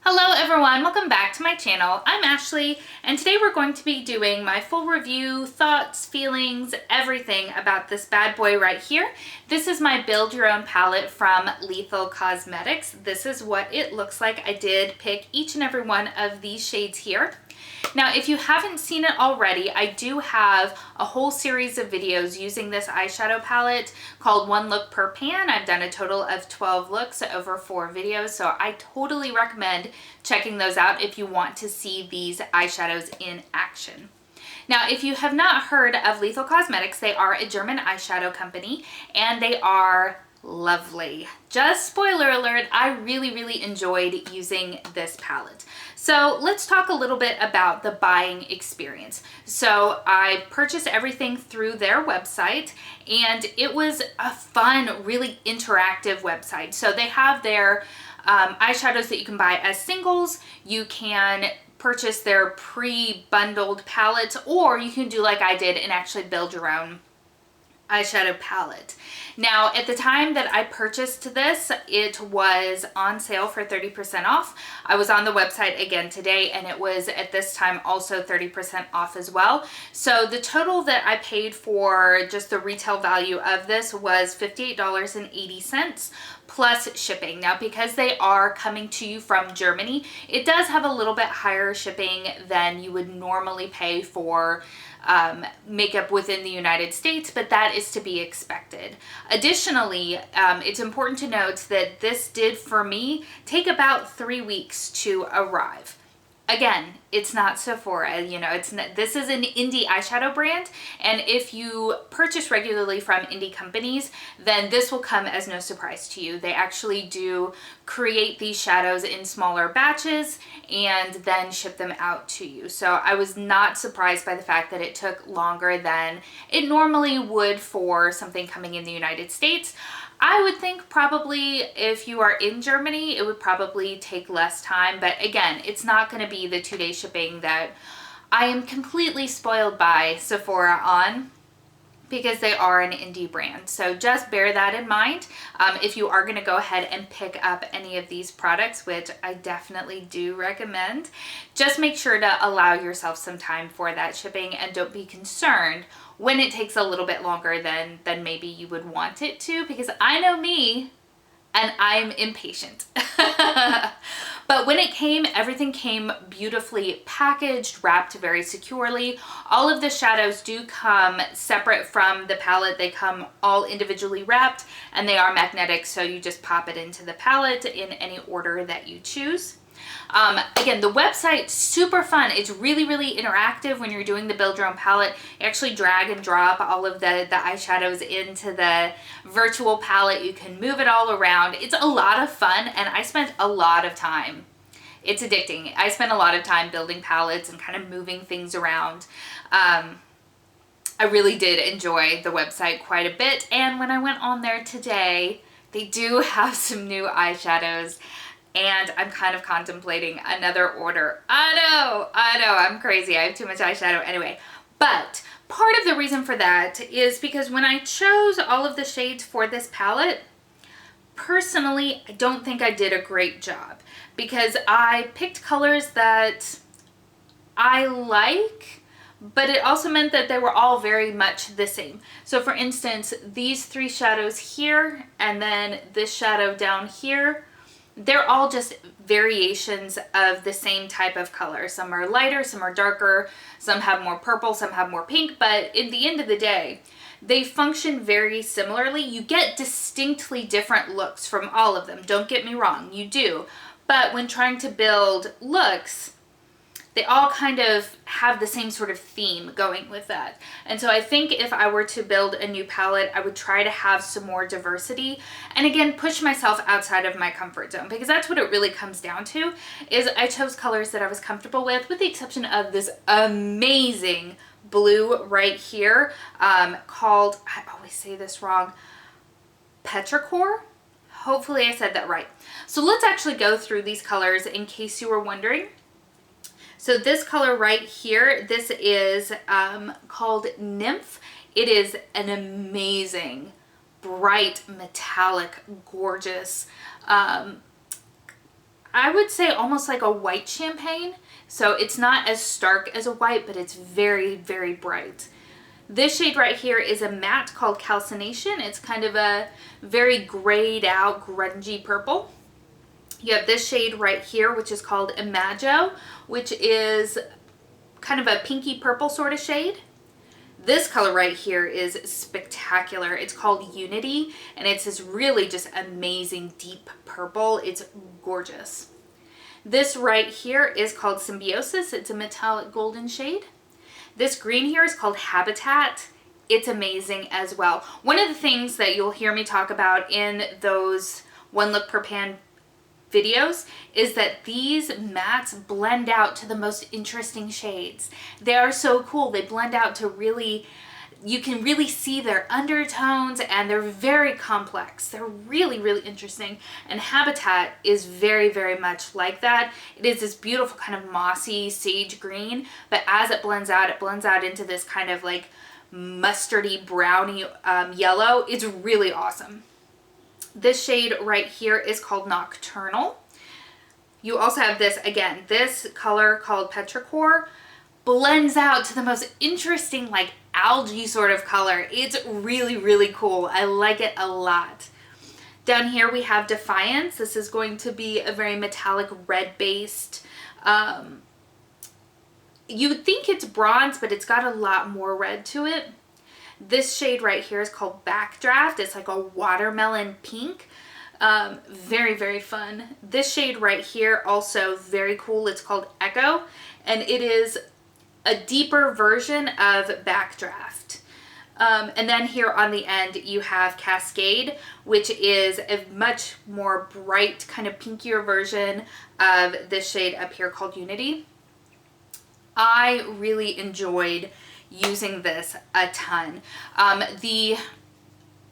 Hello everyone, welcome back to my channel. I'm Ashley and today we're going to be doing my full review, thoughts, feelings, everything about this bad boy right here. This is my Build Your Own palette from Lethal Cosmetics. This is what it looks like. I did pick each and every one of these shades here. Now, if you haven't seen it already, I do have a whole series of videos using this eyeshadow palette called One Look Per Pan. I've done a total of 12 looks over 4 videos, so I totally recommend checking those out if you want to see these eyeshadows in action. Now, if you have not heard of Lethal Cosmetics, they are a German eyeshadow company and they are lovely. Just spoiler alert, I really enjoyed using this palette. So let's talk a little bit about the buying experience. So I purchased everything through their website and it was a fun, really interactive website. So they have their eyeshadows that you can buy as singles. You can purchase their pre-bundled palettes, or you can do like I did and actually build your own eyeshadow palette. Now, at the time that I purchased this, it was on sale for 30% off. I was on the website again today and it was at this time also 30% off as well. So the total that I paid for just the retail value of this was $58.80 plus shipping. Now, because they are coming to you from Germany, it does have a little bit higher shipping than you would normally pay for makeup within the United States, but that is to be expected. Additionally, it's important to note that this did for me take about 3 weeks to arrive. Again, it's not Sephora, you know, this is an indie eyeshadow brand, and if you purchase regularly from indie companies, then this will come as no surprise to you. They actually do create these shadows in smaller batches and then ship them out to you. So I was not surprised by the fact that it took longer than it normally would for something coming in the United States. I would think probably if you are in Germany, it would probably take less time. But again, it's not going to be the 2-day shipping that I am completely spoiled by Sephora on, because they are an indie brand. So just bear that in mind if you are going to go ahead and pick up any of these products, which I definitely do recommend. Just make sure to allow yourself some time for that shipping and don't be concerned when it takes a little bit longer than maybe you would want it to, because I know me and I'm impatient. But when it came, everything came beautifully packaged, wrapped very securely. All of the shadows do come separate from the palette. They come all individually wrapped and they are magnetic, so you just pop it into the palette in any order that you choose. Again, the website, super fun. It's really interactive when you're doing the Build Your Own palette. You actually drag and drop all of the eyeshadows into the virtual palette. You can move it all around. It's a lot of fun and I spent a lot of time. It's addicting. I spent a lot of time building palettes and kind of moving things around. I really did enjoy the website quite a bit, and when I went on there today, they do have some new eyeshadows. And I'm kind of contemplating another order. I know, I'm crazy. I have too much eyeshadow anyway. But part of the reason for that is because when I chose all of the shades for this palette, personally, I don't think I did a great job, because I picked colors that I like, but it also meant that they were all very much the same. So for instance, these 3 shadows here and then this shadow down here, they're all just variations of the same type of color. Some are lighter, some are darker, some have more purple, some have more pink, but in the end of the day, they function very similarly. You get distinctly different looks from all of them. Don't get me wrong, you do. But when trying to build looks, they all kind of have the same sort of theme going with that. And so I think if I were to build a new palette, I would try to have some more diversity and again, push myself outside of my comfort zone, because that's what it really comes down to, is I chose colors that I was comfortable with the exception of this amazing blue right here called, I always say this wrong, Petrichor. Hopefully I said that right. So let's actually go through these colors in case you were wondering. So this color right here, this is called Nymph. It is an amazing, bright, metallic, gorgeous, I I would say almost like a white champagne. So it's not as stark as a white, but it's very, very bright. This shade right here is a matte called Calcination. It's kind of a very grayed out, grungy purple. You have this shade right here, which is called Imago, which is kind of a pinky purple sort of shade. This color right here is spectacular. It's called Unity, and it's this really just amazing deep purple. It's gorgeous. This right here is called Symbiosis. It's a metallic golden shade. This green here is called Habitat. It's amazing as well. One of the things that you'll hear me talk about in those one look per pan videos is that these mattes blend out to the most interesting shades. They are so cool. They blend out to really, you can really see their undertones, and they're very complex. They're really, really interesting. And Habitat is very, very much like that. It is this beautiful kind of mossy sage green, but as it blends out into this kind of like mustardy browny yellow. It's really awesome. This shade right here is called Nocturnal. You also have this, again, this color called Petrichor blends out to the most interesting like algae sort of color. It's really, really cool. I like it a lot. Down here we have Defiance. This is going to be a very metallic red based, you would think it's bronze, but it's got a lot more red to it. This shade right here is called Backdraft. It's like a watermelon pink. Very, very fun. This shade right here, also very cool. It's called Echo, and it is a deeper version of Backdraft. And then here on the end, you have Cascade, which is a much more bright, kind of pinkier version of this shade up here called Unity. I really enjoyed using this a ton. The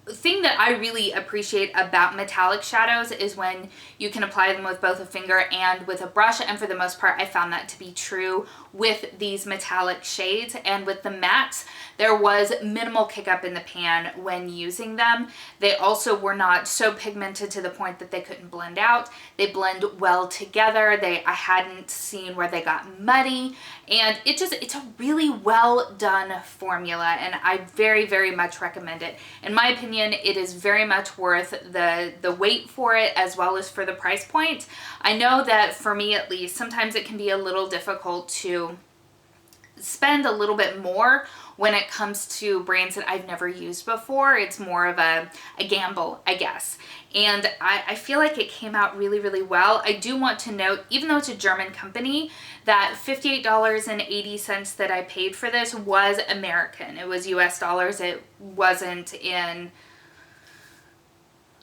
thing that I really appreciate about metallic shadows is when you can apply them with both a finger and with a brush, and for the most part I found that to be true with these metallic shades. And with the mattes, there was minimal kick up in the pan when using them. They also were not so pigmented to the point that they couldn't blend out. They blend well together. I hadn't seen where they got muddy, and it's a really well done formula, and I very, very much recommend it. In my opinion, it is very much worth the wait for it, as well as for the price point. I know that for me at least, sometimes it can be a little difficult to spend a little bit more when it comes to brands that I've never used before. It's more of a gamble, I guess. And I feel like it came out really, really well. I do want to note, even though it's a German company, that $58.80 that I paid for this was American. It was US dollars. It wasn't in,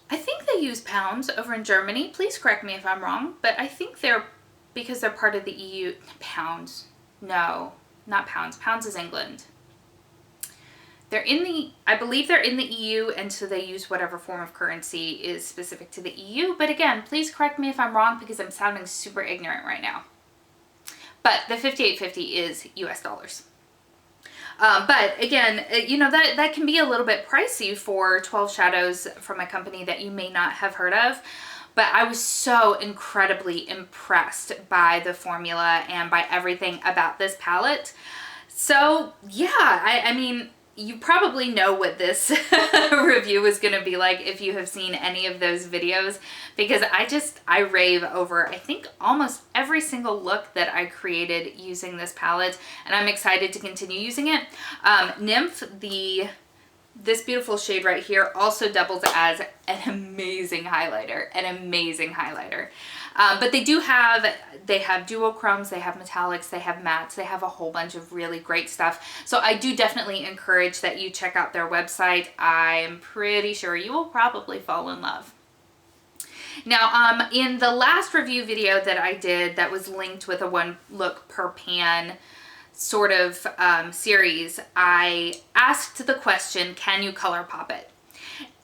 I think they use pounds over in Germany. Please correct me if I'm wrong, but I think because they're part of the EU, pounds. No, not pounds. Pounds is England. I believe they're in the EU, and so they use whatever form of currency is specific to the EU. But again, please correct me if I'm wrong, because I'm sounding super ignorant right now. But the $58.50 is US dollars. But again, you know, that can be a little bit pricey for 12 shadows from a company that you may not have heard of. But I was so incredibly impressed by the formula and by everything about this palette. So yeah, I mean, you probably know what this review is going to be like if you have seen any of those videos, because I rave over, I think, almost every single look that I created using this palette, and I'm excited to continue using it. Nymph, this beautiful shade right here, also doubles as an amazing highlighter, but they have duochromes, they have metallics, they have mattes, they have a whole bunch of really great stuff. So I do definitely encourage that you check out their website. I'm pretty sure you will probably fall in love. Now, in the last review video that I did that was linked with a one look per pan sort of series, I asked the question, can you color pop it?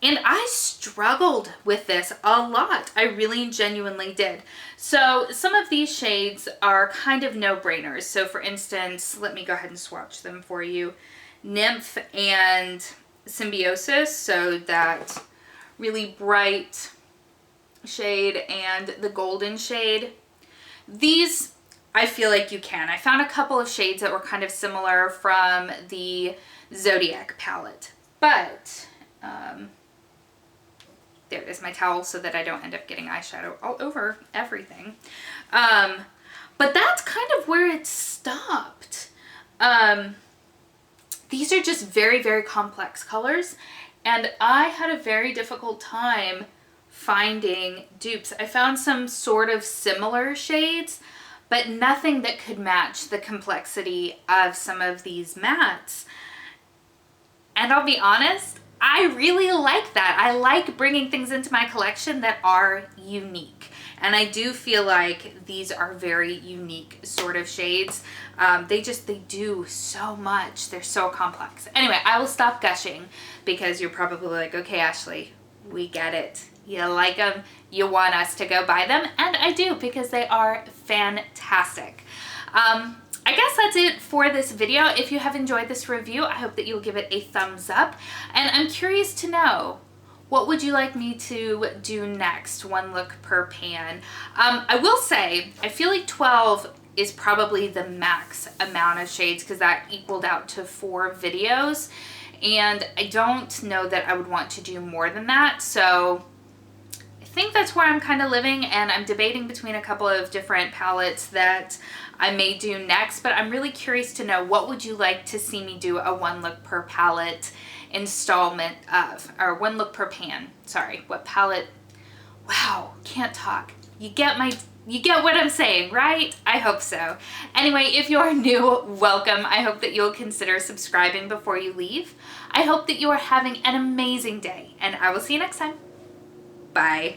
And I struggled with this a lot. I really genuinely did. So some of these shades are kind of no-brainers. So for instance, let me go ahead and swatch them for you. Nymph and Symbiosis, so that really bright shade and the golden shade. These, I feel like you can. I found a couple of shades that were kind of similar from the Zodiac palette. But, there is my towel so that I don't end up getting eyeshadow all over everything. But that's kind of where it stopped. These are just very, very complex colors. And I had a very difficult time finding dupes. I found some sort of similar shades, but nothing that could match the complexity of some of these mattes. And I'll be honest, I really like that. I like bringing things into my collection that are unique. And I do feel like these are very unique sort of shades. They do so much. They're so complex. Anyway, I will stop gushing because you're probably like, okay, Ashley, we get it. You like them, you want us to go buy them, and I do because they are fantastic. I guess that's it for this video. If you have enjoyed this review, I hope that you'll give it a thumbs up. And I'm curious to know, what would you like me to do next? One look per pan. I will say, I feel like 12 is probably the max amount of shades because that equaled out to 4 videos. And I don't know that I would want to do more than that. So I think that's where I'm kind of living, and I'm debating between a couple of different palettes that I may do next, but I'm really curious to know, what would you like to see me do a one look per palette installment of, or one look per pan, sorry, what palette, wow, can't talk. You get what I'm saying, right? I hope so. Anyway, if you're new, welcome. I hope that you'll consider subscribing before you leave. I hope that you are having an amazing day, and I will see you next time. Bye.